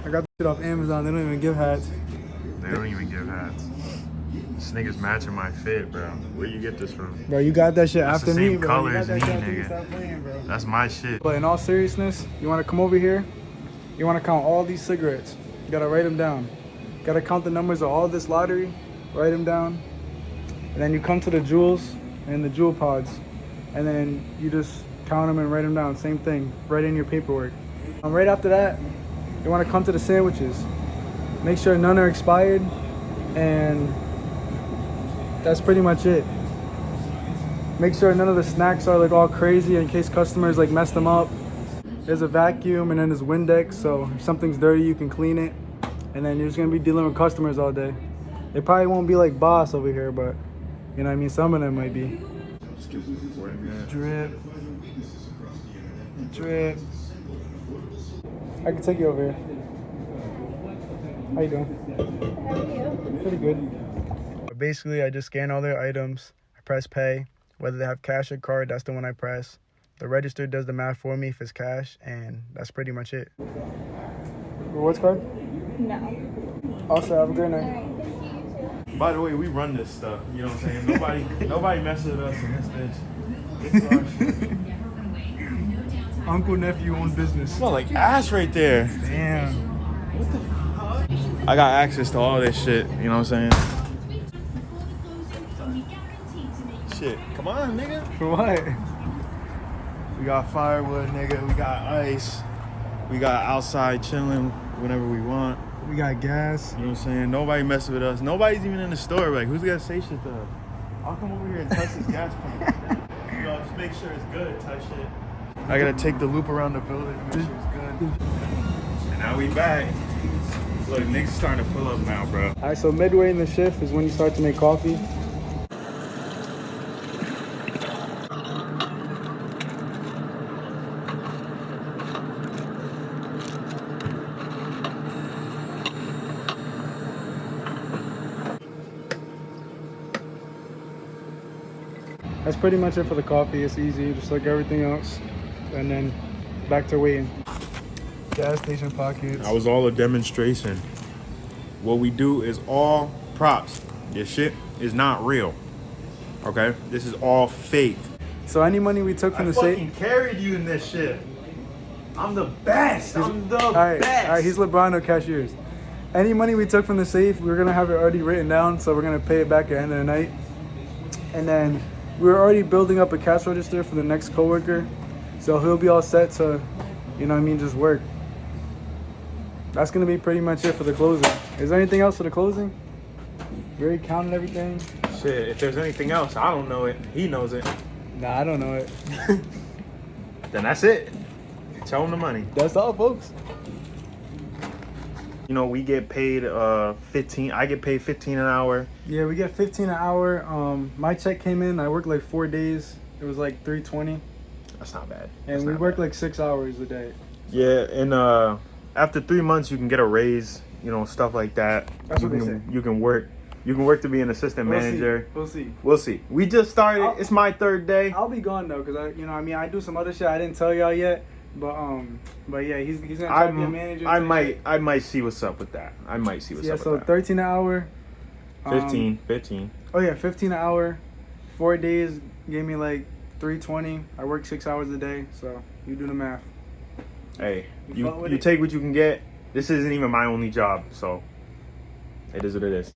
I got this shit off Amazon. They don't even give hats. They don't even give hats. This nigga's matching my fit, bro. Where you get this from? Bro, you got that shit That's after the same me, bro. color You got as that me, shit after nigga. you start playing, bro. That's my shit. But in all seriousness, you want to come over here. You want to count all these cigarettes. You got to write them down. You got to count the numbers of all this lottery. Write them down. And then you come to the jewels and the jewel pods. And then you just count them and write them down. Same thing. Write in your paperwork. Right after that, you want to come to the sandwiches. Make sure none are expired. And that's pretty much it. Make sure none of the snacks are like all crazy in case customers like mess them up. There's a vacuum and then there's Windex, so if something's dirty you can clean it. And then you're just gonna be dealing with customers all day. They probably won't be like boss over here, but you know what I mean, some of them might be. Drip. Drip. I can take you over here. How you doing? How are you? Pretty good. Basically, I just scan all their items. I press pay. Whether they have cash or card, that's the one I press. The register does the math for me if it's cash, and that's pretty much it. Rewards card? No. Also, have a great night. All right, thank you, you too. By the way, we run this stuff. You know what I'm saying? Nobody messes with us in this bitch. This is our shit. Uncle, nephew own business. Smell like ass right there. Damn. I got access to all this shit. You know what I'm saying? Shit. Come on, nigga. For what? We got firewood, nigga. We got ice. We got outside chilling whenever we want. We got gas. You know what I'm saying? Nobody messes with us. Nobody's even in the store. Like, who's gonna say shit to us? I'll come over here and touch this gas pump. You know, just make sure it's good. Touch shit. I gotta take the loop around the building to make sure it's good. And now we back. Look, niggas starting to pull up now, bro. All right, so midway in the shift is when you start to make coffee. That's pretty much it for the coffee. It's easy, just like everything else. And then back to waiting. Gas station pockets. I was all a demonstration. What we do is all props. This shit is not real. Okay? This is all fake. So any money we took from the safe. Carried you in this shit. I'm the best. I'm the All right, he's LeBron of cashiers. Any money we took from the safe, we're gonna have it already written down, so we're gonna pay it back at the end of the night. And then we're already building up a cash register for the next coworker, so he'll be all set to, you know what I mean, just work. That's gonna be pretty much it for the closing. Is there anything else for the closing? We already counted everything. Shit, if there's anything else, I don't know it. He knows it. Nah, I don't know it. Then that's it. Show him the money. That's all, folks. You know, we get paid 15. I get paid 15 an hour. Yeah, we get 15 an hour. My check came in. I worked like 4 days. It was like $320, That's not bad. and we worked like 6 hours a day. Yeah, and after 3 months, you can get a raise. You know, stuff like that. That's what they say. You can work. You can work to be an assistant manager. We'll see. We'll see. We just started. It's my third day. I'll be gone though, cause I do some other shit I didn't tell y'all yet. But yeah, he's gonna try to be a manager. I might see what's up with that. I might see what's up with that. So 13 an hour. 15. Oh yeah, 15 an hour. 4 days gave me like $320. I work 6 hours a day, so you do the math. Hey, you take what you can get. This isn't even my only job, so it is what it is.